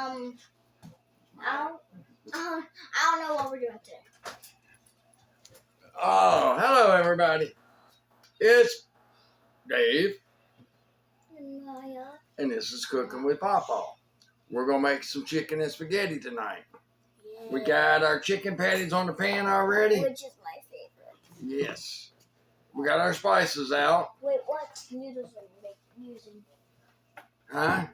I don't know what we're doing today. Oh, hello everybody. It's Dave. And Maya. And this is Cooking with Papa. We're going to make some chicken and spaghetti tonight. Yeah. We got our chicken patties on the pan already. Which is my favorite. Yes. We got our spices out. Wait, what noodles are you using? Huh?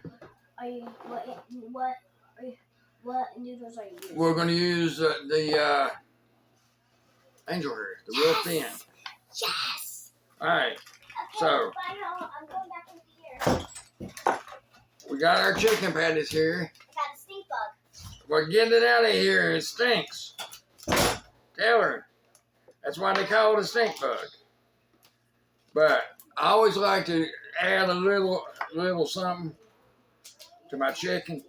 What noodles are you using? We're going to use the angel hair, the real thin. Yes! Alright, Okay, so bye, I'm going back in here. we got our chicken patties here. I got a stink bug. We're getting it out of here. It stinks. Tell her. That's why they call it a stink bug. But I always like to add a little something to my chicken.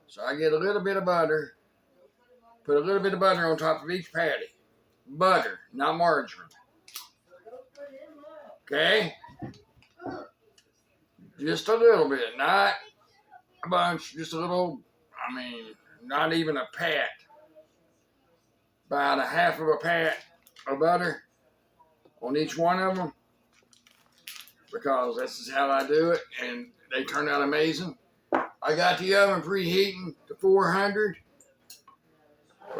So I get a little bit of butter. Put a little bit of butter on top of each patty. Butter, not margarine. Okay? Just a little bit, not a bunch, just a little, not even a pat. About a half of a pat of butter on each one of them. Because this is how I do it, and they turn out amazing. I got the oven preheating to 400.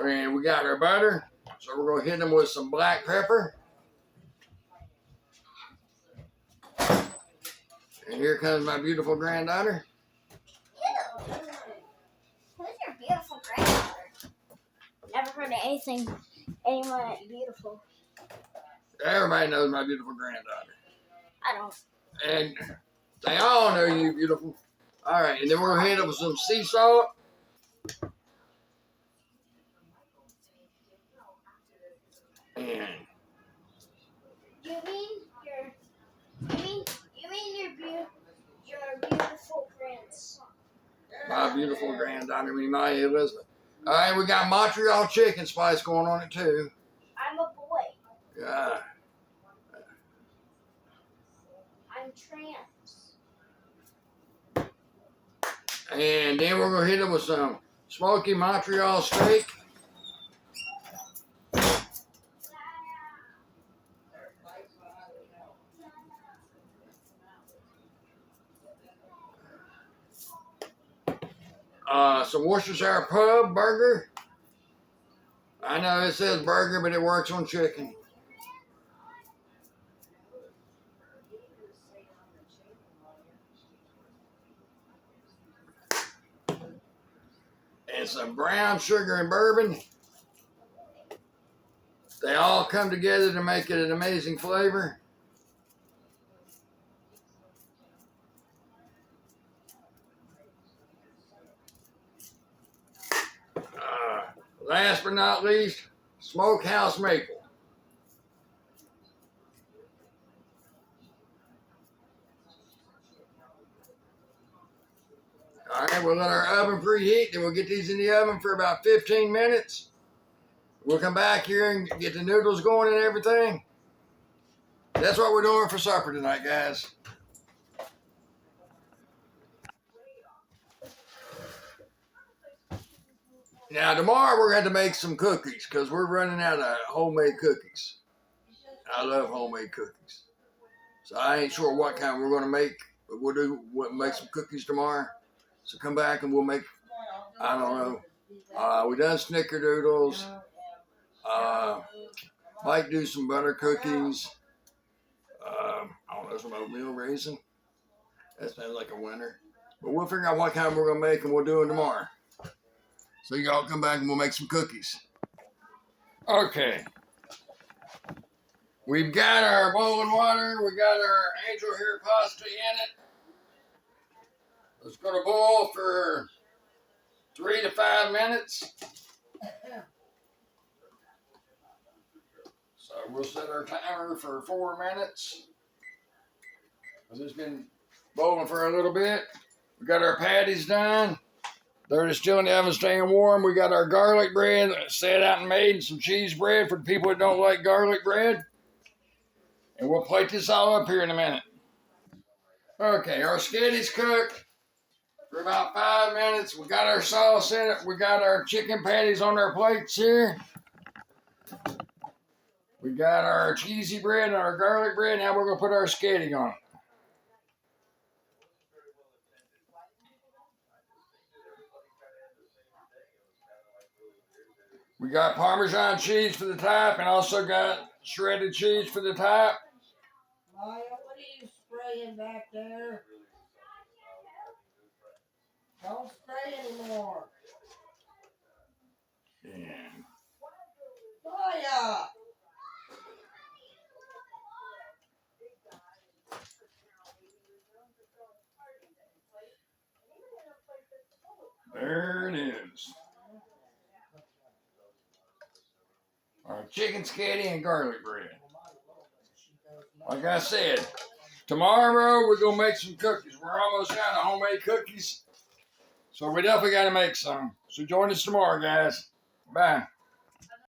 And we got our butter. So we're going to hit them with some black pepper. And here comes my beautiful granddaughter. Ew. Who's your beautiful granddaughter? Never heard of anyone beautiful. Everybody knows my beautiful granddaughter. I don't. And they all know you beautiful. All right, and then we're going to hit it with some sea salt. And You mean your beautiful grandson? my beautiful granddaughter, Maya Elizabeth. All right, we got Montreal chicken spice going on it too. I'm a boy. Yeah. I'm trans. And then we're going to hit it with some smoky Montreal steak. Some Worcestershire pub burger. I know it says burger, but it works on chicken. And some brown sugar and bourbon. They all come together to make it an amazing flavor. Last but not least, Smokehouse Maple. All right, we'll let our oven preheat, then we'll get these in the oven for about 15 minutes. We'll come back here and get the noodles going and everything. That's what we're doing for supper tonight, guys. Now, tomorrow we're going to make some cookies because we're running out of homemade cookies. I love homemade cookies. So I ain't sure what kind we're going to make, but we'll make some cookies tomorrow. So come back and we'll make, I don't know. We done snickerdoodles. Might do some butter cookies. I don't know, some oatmeal raisin. That sounds like a winner. But we'll figure out what kind we're going to make and we'll do it tomorrow. So y'all come back and we'll make some cookies. Okay. We've got our boiling water. We got our angel hair pasta in it. It's going to boil for 3 to 5 minutes. So we'll set our timer for 4 minutes. Because it's been boiling for a little bit. We got our patties done. They're just still in the oven staying warm. We got our garlic bread set out and made, and some cheese bread for the people that don't like garlic bread. And we'll plate this all up here in a minute. Okay, our sketty's cooked. for about 5 minutes. We got our sauce in it. We got our chicken patties on our plates here. We got our cheesy bread and our garlic bread. Now we're going to put our sketty on it. We got Parmesan cheese for the top and also got shredded cheese for the top. Maya, what are you spraying back there? Don't spray anymore. And Maya! there it is. Our chicken sketty and garlic bread. Like I said, tomorrow we're going to make some cookies. We're almost out of homemade cookies. So we definitely got to make some. So join us tomorrow, guys. Bye.